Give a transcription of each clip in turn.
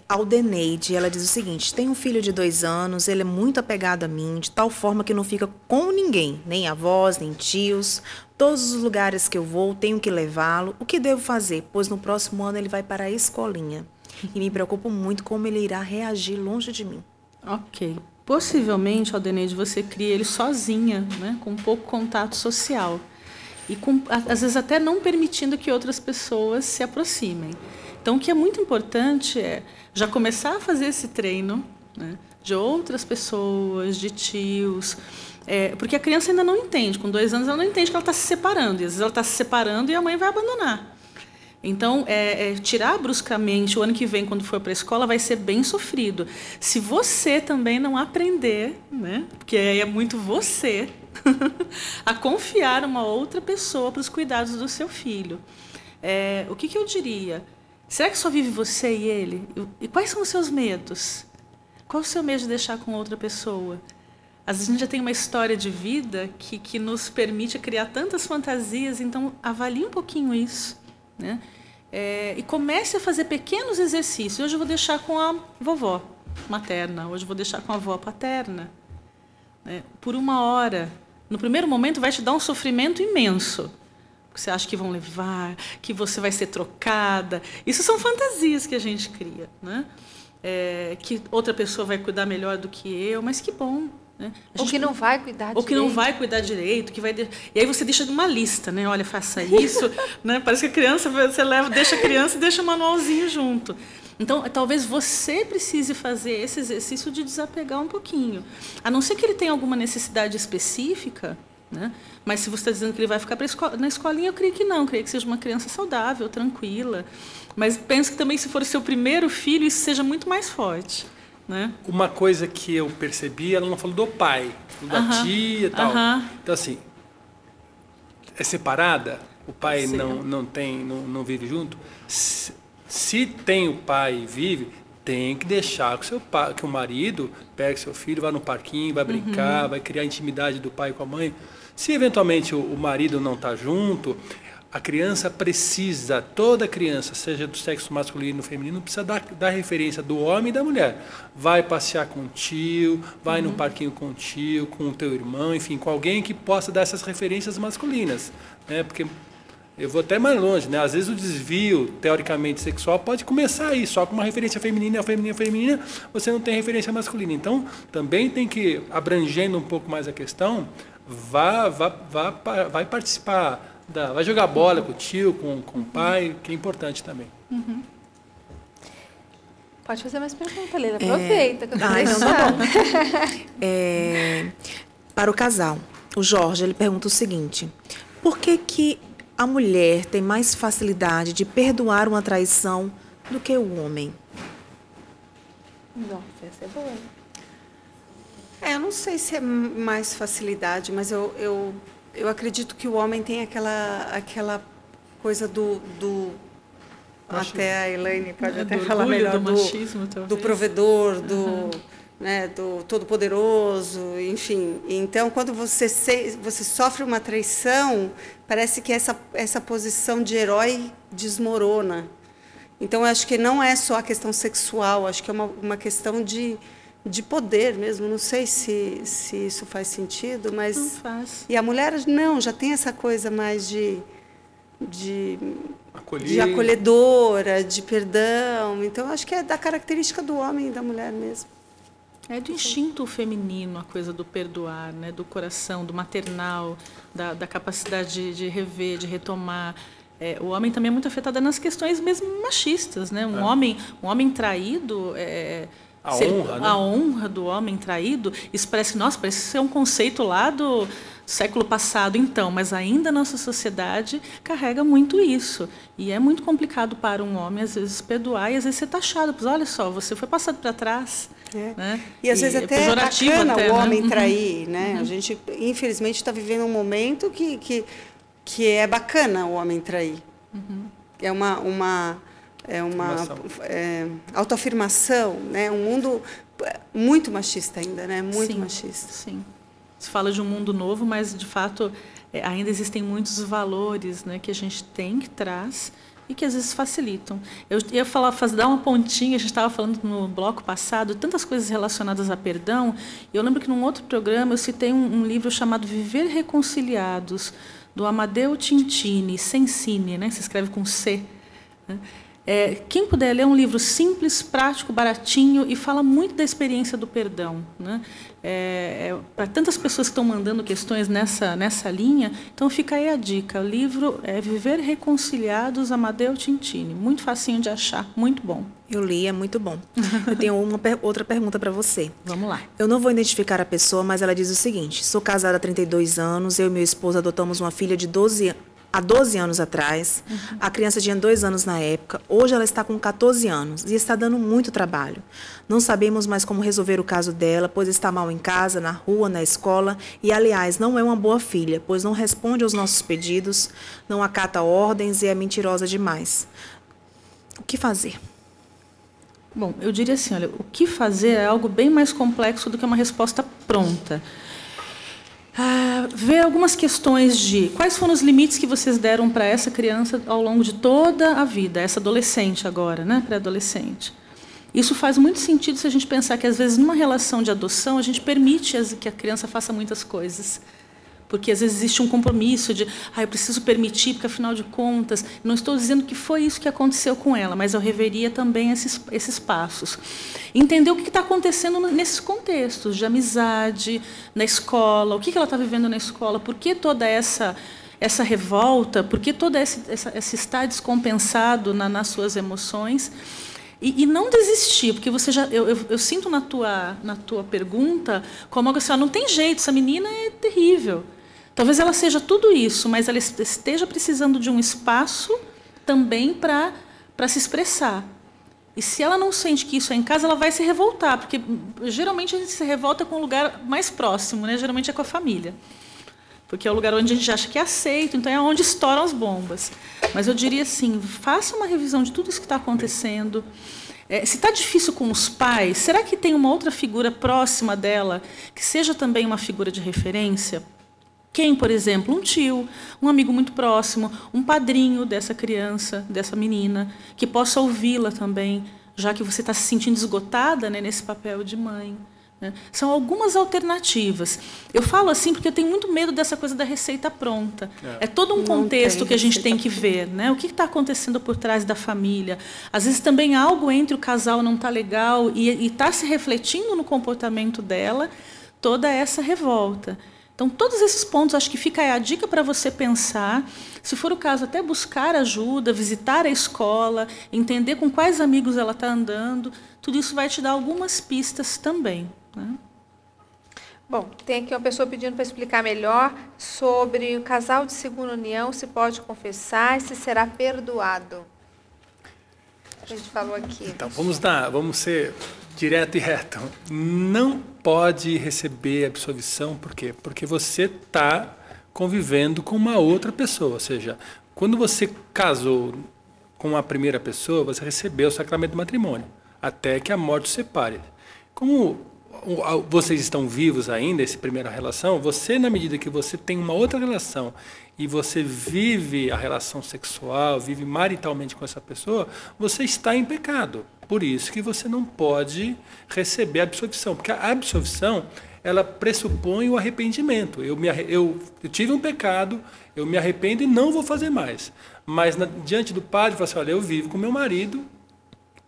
Aldeneide, ela diz o seguinte: tem um filho de 2 anos, ele é muito apegado a mim, de tal forma que não fica com ninguém, nem avós, nem tios. Todos os lugares que eu vou, tenho que levá-lo. O que devo fazer? Pois no próximo ano ele vai para a escolinha. E me preocupo muito como ele irá reagir longe de mim. Ok. Possivelmente, Aldeneide, você cria ele sozinha, né, com pouco contato social. E, às vezes, até não permitindo que outras pessoas se aproximem. Então, o que é muito importante é já começar a fazer esse treino, né, de outras pessoas, de tios, porque a criança ainda não entende. Com 2 anos, ela não entende que ela está se separando. E, às vezes, ela está se separando e a mãe vai abandonar. Então, tirar bruscamente o ano que vem, quando for para a escola, vai ser bem sofrido. Se você também não aprender, né, porque aí é muito você, a confiar uma outra pessoa para os cuidados do seu filho. O que eu diria? Será que só vive você e ele? E quais são os seus medos? Qual o seu medo de deixar com outra pessoa? Às vezes a gente já tem uma história de vida que nos permite criar tantas fantasias, então avalie um pouquinho isso, né? E comece a fazer pequenos exercícios. Hoje eu vou deixar com a vovó materna, hoje eu vou deixar com a avó paterna, né? Por 1 hora. No primeiro momento vai te dar um sofrimento imenso. Você acha que vão levar, que você vai ser trocada. Isso são fantasias que a gente cria, né? Que outra pessoa vai cuidar melhor do que eu, mas que bom. Né? Ou que não vai cuidar direito. Ou que não vai cuidar direito. E aí você deixa uma lista, né? Olha, faça isso. Né? Parece que a criança, você deixa a criança e deixa o manualzinho junto. Então, talvez você precise fazer esse exercício de desapegar um pouquinho. A não ser que ele tenha alguma necessidade específica, né? Mas se você está dizendo que ele vai ficar na escolinha, eu creio que não. Eu creio que seja uma criança saudável, tranquila. Mas penso que também, se for o seu primeiro filho, isso seja muito mais forte. Né? Uma coisa que eu percebi, ela não falou do pai, falou da tia e tal. Então, assim, é separada? O pai não vive junto? Se tem o pai e vive, tem que deixar que o marido pegue seu filho, vá no parquinho, vai brincar, vai criar a intimidade do pai com a mãe. Se eventualmente o marido não está junto, a criança precisa, toda criança, seja do sexo masculino ou feminino, precisa dar referência do homem e da mulher. Vai passear com o tio, vai no parquinho com o tio, com o teu irmão, enfim, com alguém que possa dar essas referências masculinas. Né? Porque eu vou até mais longe, né? Às vezes o desvio, teoricamente, sexual pode começar aí, só com uma referência feminina, você não tem referência masculina. Então, também tem que, abrangendo um pouco mais a questão, vai participar, vai jogar bola com o tio, com o pai, que é importante também. Pode fazer mais pergunta, Leila. Aproveita. Que eu tô então tá bom. Para o casal, o Jorge, ele pergunta o seguinte: por que a mulher tem mais facilidade de perdoar uma traição do que o homem? Nossa, essa é boa. Eu não sei se é mais facilidade, mas eu acredito que o homem tem aquela coisa do até a Elaine pode até falar melhor, do machismo, do provedor, do todo-poderoso, enfim. Então, quando você sofre uma traição, parece que essa posição de herói desmorona. Então, eu acho que não é só a questão sexual, acho que é uma questão de poder mesmo. Não sei se isso faz sentido, mas... Não faz. E a mulher, já tem essa coisa mais de acolhedora, de perdão. Então, acho que é da característica do homem e da mulher mesmo. É do instinto feminino, a coisa do perdoar, né? Do coração, do maternal, da capacidade de rever, de retomar. O homem também é muito afetado nas questões mesmo machistas, né? Um homem traído... A honra do homem traído, isso parece ser um conceito lá do século passado, então, mas ainda a nossa sociedade carrega muito isso. E é muito complicado para um homem, às vezes, perdoar e às vezes ser taxado. Olha só, você foi passado para trás. Né? E às vezes até é bacana o homem trair. Né? A gente, infelizmente, está vivendo um momento que é bacana o homem trair. É uma autoafirmação, né? Um mundo muito machista ainda, né? Muito machista. Sim. Se fala de um mundo novo, mas de fato ainda existem muitos valores, né, que a gente tem, que traz, e que às vezes facilitam. Eu ia dar uma pontinha, a gente estava falando no bloco passado, tantas coisas relacionadas a perdão. Eu lembro que num outro programa eu citei um livro chamado Viver Reconciliados, do Amadeu Tintini, Sensini, né? Se escreve com C. Né? Quem puder ler, é um livro simples, prático, baratinho e fala muito da experiência do perdão. Né? Para tantas pessoas que estão mandando questões nessa linha, então fica aí a dica. O livro é Viver Reconciliados, Amadeu Tintini. Muito facinho de achar, muito bom. Eu li, é muito bom. Eu tenho outra pergunta para você. Vamos lá. Eu não vou identificar a pessoa, mas ela diz o seguinte: sou casada há 32 anos, eu e meu esposo adotamos uma filha há 12 anos atrás. A criança tinha 2 anos na época. Hoje ela está com 14 anos e está dando muito trabalho. Não sabemos mais como resolver o caso dela, pois está mal em casa, na rua, na escola. E, aliás, não é uma boa filha, pois não responde aos nossos pedidos, não acata ordens e é mentirosa demais. O que fazer? Bom, eu diria assim, olha, o que fazer é algo bem mais complexo do que uma resposta pronta. Ver algumas questões de quais foram os limites que vocês deram para essa criança ao longo de toda a vida, essa adolescente agora, né, pré-adolescente. Isso faz muito sentido se a gente pensar que, às vezes, numa relação de adoção, a gente permite que a criança faça muitas coisas. Porque, às vezes, existe um compromisso de eu preciso permitir, porque, afinal de contas, não estou dizendo que foi isso que aconteceu com ela, mas eu reveria também esses passos. Entender o que está acontecendo nesses contextos de amizade, na escola, o que ela está vivendo na escola, por que toda essa revolta, por que todo esse estar descompensado nas suas emoções. E não desistir, porque você eu sinto na tua pergunta como algo assim, não tem jeito, essa menina é terrível. Talvez ela seja tudo isso, mas ela esteja precisando de um espaço também para se expressar. E se ela não sente que isso é em casa, ela vai se revoltar, porque geralmente a gente se revolta com o lugar mais próximo, né? Geralmente é com a família. Porque é o lugar onde a gente acha que é aceito, então é onde estouram as bombas. Mas eu diria assim, faça uma revisão de tudo isso que está acontecendo. Se está difícil com os pais, será que tem uma outra figura próxima dela que seja também uma figura de referência? Quem, por exemplo? Um tio, um amigo muito próximo, um padrinho dessa criança, dessa menina, que possa ouvi-la também, já que você está se sentindo esgotada, né, nesse papel de mãe. Né? São algumas alternativas. Eu falo assim porque eu tenho muito medo dessa coisa da receita pronta. É todo um contexto que a gente tem que ver. Né? O que está acontecendo por trás da família? Às vezes também algo entre o casal não está legal e está se refletindo no comportamento dela toda essa revolta. Então, todos esses pontos, acho que fica aí a dica para você pensar, se for o caso, até buscar ajuda, visitar a escola, entender com quais amigos ela está andando, tudo isso vai te dar algumas pistas também. Né? Bom, tem aqui uma pessoa pedindo para explicar melhor sobre o casal de segunda união, se pode confessar e se será perdoado. A gente falou aqui. Então, vamos ser direto e reto. Não pode receber absolvição, por quê? Porque você está convivendo com uma outra pessoa. Ou seja, quando você casou com a primeira pessoa, você recebeu o sacramento do matrimônio, até que a morte os separe. Como vocês estão vivos ainda, essa primeira relação, você, na medida que você tem uma outra relação e você vive a relação sexual, vive maritalmente com essa pessoa, você está em pecado. Por isso que você não pode receber a absolvição, porque a absolvição, ela pressupõe o arrependimento. Eu tive um pecado, eu me arrependo e não vou fazer mais. Mas diante do padre, eu falo assim, olha, eu vivo com meu marido,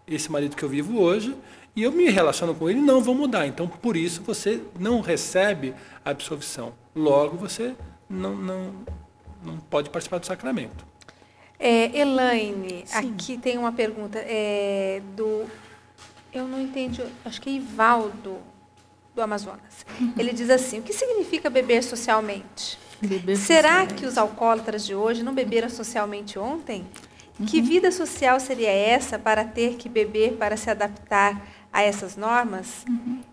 esse marido que eu vivo hoje, e eu me relaciono com ele e não vou mudar. Então, por isso, você não recebe a absolvição. Logo, você não pode participar do sacramento. Elaine, Sim. Aqui tem uma pergunta eu não entendi, acho que é Ivaldo, do Amazonas. Ele diz assim, o que significa beber socialmente? Será que os alcoólatras de hoje não beberam socialmente ontem? Que vida social seria essa para ter que beber para se adaptar a essas normas?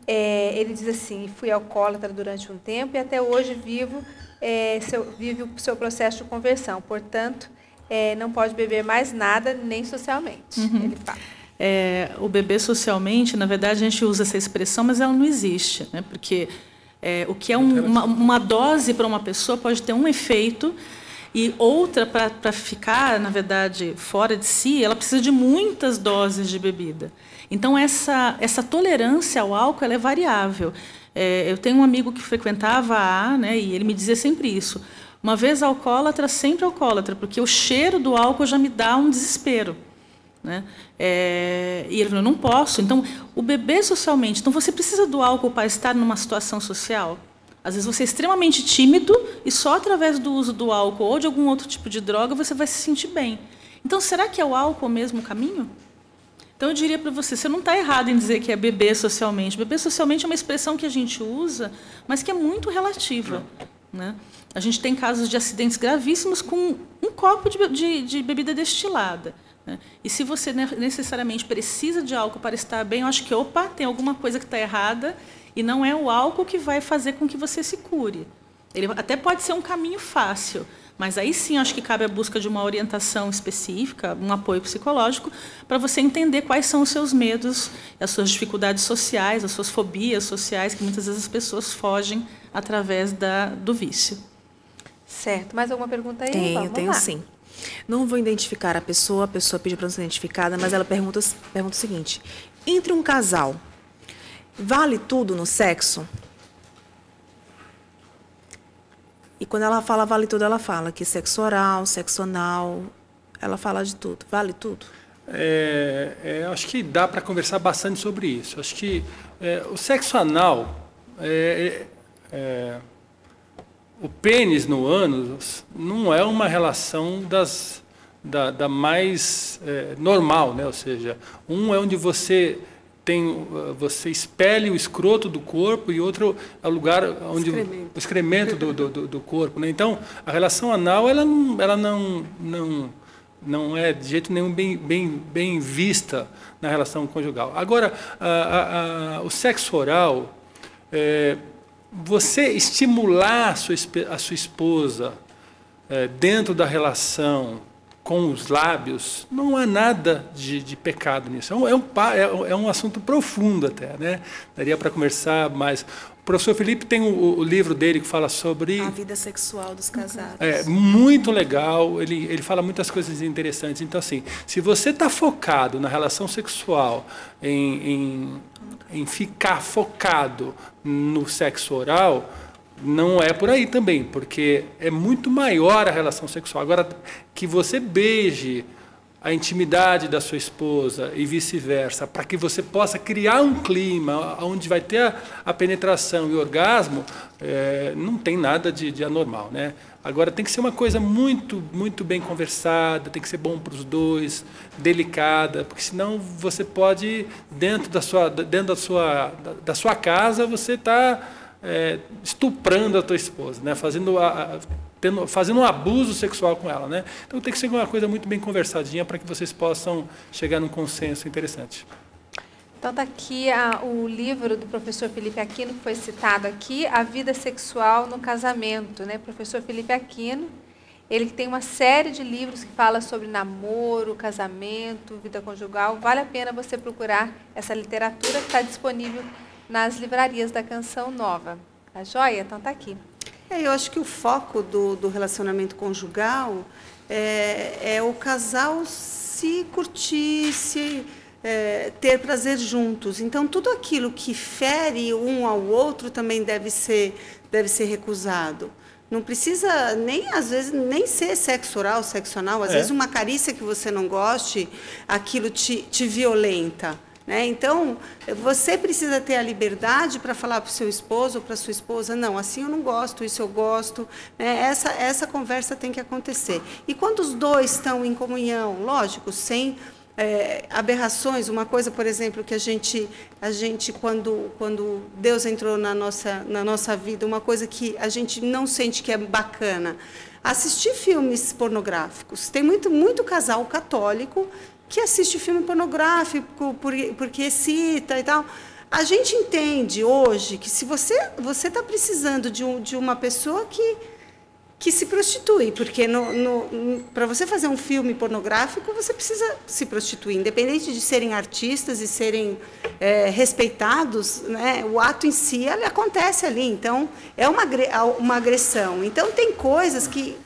Ele diz assim, fui alcoólatra durante um tempo e até hoje vive o seu processo de conversão. Portanto, não pode beber mais nada, nem socialmente. Ele fala. O beber socialmente, na verdade, a gente usa essa expressão, mas ela não existe. Né? Porque o que é uma dose para uma pessoa pode ter um efeito E outra, para ficar, na verdade, fora de si, ela precisa de muitas doses de bebida. Então, essa tolerância ao álcool ela é variável. Eu tenho um amigo que frequentava a, né, e ele me dizia sempre isso. Uma vez alcoólatra, sempre alcoólatra, porque o cheiro do álcool já me dá um desespero. Né? E ele falou, não posso. Então, o beber socialmente... Então, você precisa do álcool para estar numa situação social? Às vezes você é extremamente tímido e só através do uso do álcool ou de algum outro tipo de droga você vai se sentir bem. Então, será que é o álcool mesmo o caminho? Então, eu diria para você não está errado em dizer que é beber socialmente. Beber socialmente é uma expressão que a gente usa, mas que é muito relativa. Né? A gente tem casos de acidentes gravíssimos com um copo de bebida destilada. Né? E se você necessariamente precisa de álcool para estar bem, eu acho que, tem alguma coisa que está errada e não é o álcool que vai fazer com que você se cure. Ele até pode ser um caminho fácil, mas aí sim acho que cabe a busca de uma orientação específica, um apoio psicológico, para você entender quais são os seus medos, as suas dificuldades sociais, as suas fobias sociais, que muitas vezes as pessoas fogem através do vício. Certo. Mais alguma pergunta aí? Tenho sim. Não vou identificar a pessoa pediu para não ser identificada, mas ela pergunta o seguinte: entre um casal, vale tudo no sexo? E quando ela fala vale tudo, ela fala que sexo oral, sexo anal, ela fala de tudo. Vale tudo? Acho que dá para conversar bastante sobre isso. Acho que o sexo anal, o pênis no ânus, não é uma relação da mais normal, né? Ou seja, um é onde você expele o escroto do corpo e outro é o lugar onde o excremento do corpo, né? Então, a relação anal ela não é de jeito nenhum bem vista na relação conjugal. Agora, o sexo oral, você estimular a sua esposa dentro da relação com os lábios, não há nada de pecado nisso. É um assunto profundo até, né? Daria para conversar mais. O professor Felipe tem o livro dele que fala sobre... A vida sexual dos casados. Muito legal, ele fala muitas coisas interessantes. Então, assim, se você está focado na relação sexual, em ficar focado no sexo oral, não é por aí também, porque é muito maior a relação sexual. Agora, que você beije a intimidade da sua esposa e vice-versa, para que você possa criar um clima onde vai ter a penetração e o orgasmo, não tem nada de anormal, né? Agora, tem que ser uma coisa muito, muito bem conversada, tem que ser bom para os dois, delicada, porque senão você pode, dentro da sua casa, você está estuprando a tua esposa, né? Fazendo um abuso sexual com ela, né? Então tem que ser uma coisa muito bem conversadinha para que vocês possam chegar num consenso interessante. Então está aqui o livro do professor Felipe Aquino, que foi citado aqui, A Vida Sexual no Casamento, né? Professor Felipe Aquino, ele tem uma série de livros que fala sobre namoro, casamento, vida conjugal. Vale a pena você procurar essa literatura que está disponível nas livrarias da Canção Nova. Tá joia? Então está aqui. Eu acho que o foco do relacionamento conjugal é o casal se curtir, ter prazer juntos. Então, tudo aquilo que fere um ao outro também deve ser recusado. Não precisa às vezes, nem ser sexo oral, sexo anal. Às vezes, uma carícia que você não goste, aquilo te violenta. Né? Então, você precisa ter a liberdade para falar para o seu esposo ou para a sua esposa, não, assim eu não gosto, isso eu gosto. Né? Essa conversa tem que acontecer. E quando os dois estão em comunhão, lógico, sem aberrações, uma coisa, por exemplo, que a gente quando Deus entrou na nossa vida, uma coisa que a gente não sente que é bacana, assistir filmes pornográficos. Tem muito casal católico que assiste filme pornográfico porque excita e tal. A gente entende hoje que se você está precisando de uma pessoa que se prostitui, porque para você fazer um filme pornográfico, você precisa se prostituir, independente de serem artistas e serem respeitados, né? O ato em si acontece ali, então é uma agressão. Então tem coisas que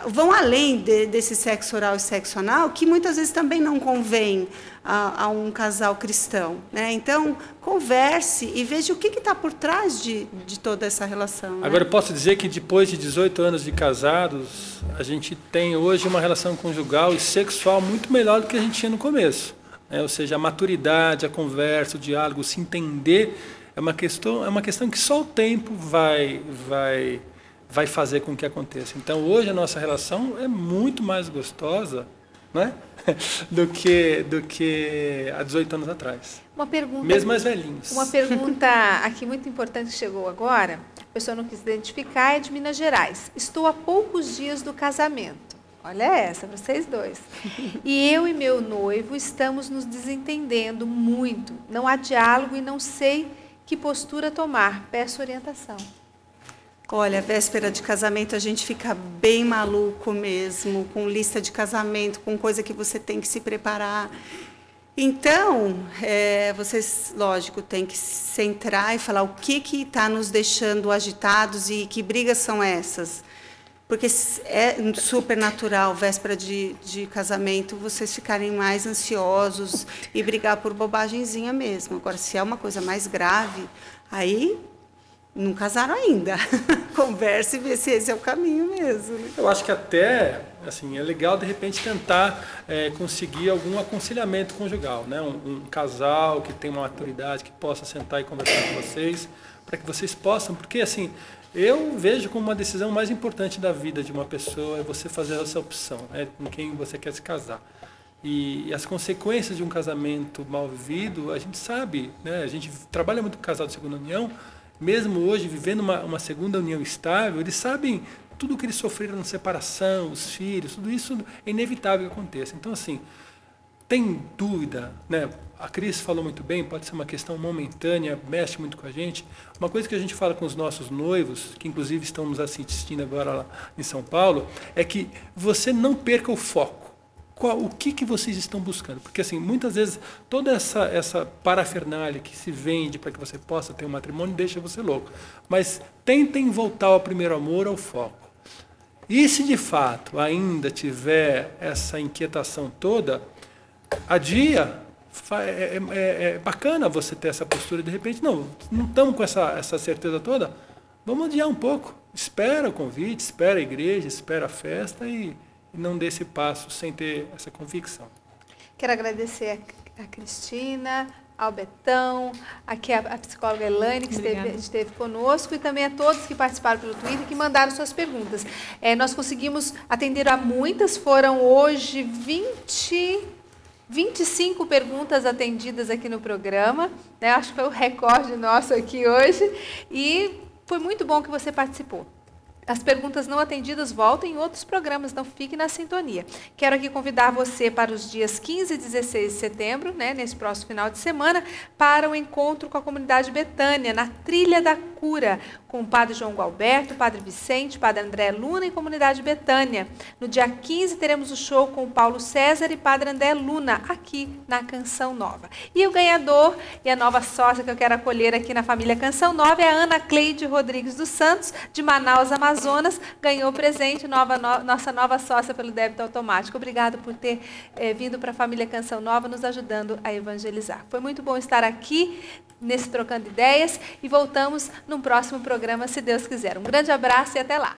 vão além desse sexo oral e sexo anal, que muitas vezes também não convém a um casal cristão, né? Então, converse e veja o que está por trás de toda essa relação. Né? Agora, eu posso dizer que depois de 18 anos de casados, a gente tem hoje uma relação conjugal e sexual muito melhor do que a gente tinha no começo. Né? Ou seja, a maturidade, a conversa, o diálogo, se entender, é uma questão que só o tempo vai fazer com que aconteça. Então, hoje a nossa relação é muito mais gostosa, né? do que há 18 anos atrás. Uma pergunta, mesmo mais velhinhos. Uma pergunta aqui muito importante que chegou agora, a pessoa não quis identificar, é de Minas Gerais. Estou há poucos dias do casamento. Olha essa, vocês dois. E eu e meu noivo estamos nos desentendendo muito. Não há diálogo e não sei que postura tomar. Peço orientação. Olha, véspera de casamento a gente fica bem maluco mesmo, com lista de casamento, com coisa que você tem que se preparar. Então, vocês, lógico, têm que centrar e falar o que está nos deixando agitados e que brigas são essas. Porque é super natural, véspera de casamento, vocês ficarem mais ansiosos e brigar por bobagemzinha mesmo. Agora, se é uma coisa mais grave, aí não casaram ainda. Converse e vê se esse é o caminho mesmo. Eu acho que até assim, é legal, de repente, tentar conseguir algum aconselhamento conjugal. Né? Um casal que tem uma maturidade, que possa sentar e conversar com vocês, para que vocês possam... Porque, assim, eu vejo como uma decisão mais importante da vida de uma pessoa é você fazer essa opção, né? Com quem você quer se casar. E as consequências de um casamento mal vivido, a gente sabe, né? A gente trabalha muito com casal de segunda união, mesmo hoje, vivendo uma segunda união estável, eles sabem tudo o que eles sofreram na separação, os filhos, tudo isso é inevitável que aconteça. Então, assim, tem dúvida, né? A Cris falou muito bem, pode ser uma questão momentânea, mexe muito com a gente. Uma coisa que a gente fala com os nossos noivos, que inclusive estamos assistindo agora lá em São Paulo, é que você não perca o foco. O que vocês estão buscando? Porque, assim, muitas vezes, toda essa parafernália que se vende para que você possa ter um matrimônio deixa você louco. Mas tentem voltar ao primeiro amor, ao foco. E se, de fato, ainda tiver essa inquietação toda, adia. É bacana você ter essa postura. De repente, não estamos com essa certeza toda, vamos adiar um pouco. Espera o convite, espera a igreja, espera a festa e não dê esse passo sem ter essa convicção. Quero agradecer a Cristina, ao Betão, aqui a psicóloga Elaine, que esteve conosco, e também a todos que participaram pelo Twitter e que mandaram suas perguntas. Nós conseguimos atender a muitas, foram hoje 25 perguntas atendidas aqui no programa, né? Acho que foi o recorde nosso aqui hoje, e foi muito bom que você participou. As perguntas não atendidas voltam em outros programas, então fique na sintonia. Quero aqui convidar você para os dias 15 e 16 de setembro, né, nesse próximo final de semana, para o encontro com a comunidade Betânia, na Trilha da Cura, com o Padre João Gualberto, Padre Vicente, Padre André Luna e comunidade Betânia. No dia 15 teremos o show com o Paulo César e Padre André Luna, aqui na Canção Nova. E o ganhador e a nova sócia que eu quero acolher aqui na família Canção Nova é a Ana Cleide Rodrigues dos Santos, de Manaus, Amazonas, ganhou presente, nossa nova sócia pelo débito automático. Obrigado por ter vindo para a família Canção Nova, nos ajudando a evangelizar. Foi muito bom estar aqui, nesse Trocando Ideias, e voltamos num próximo programa, se Deus quiser. Um grande abraço e até lá!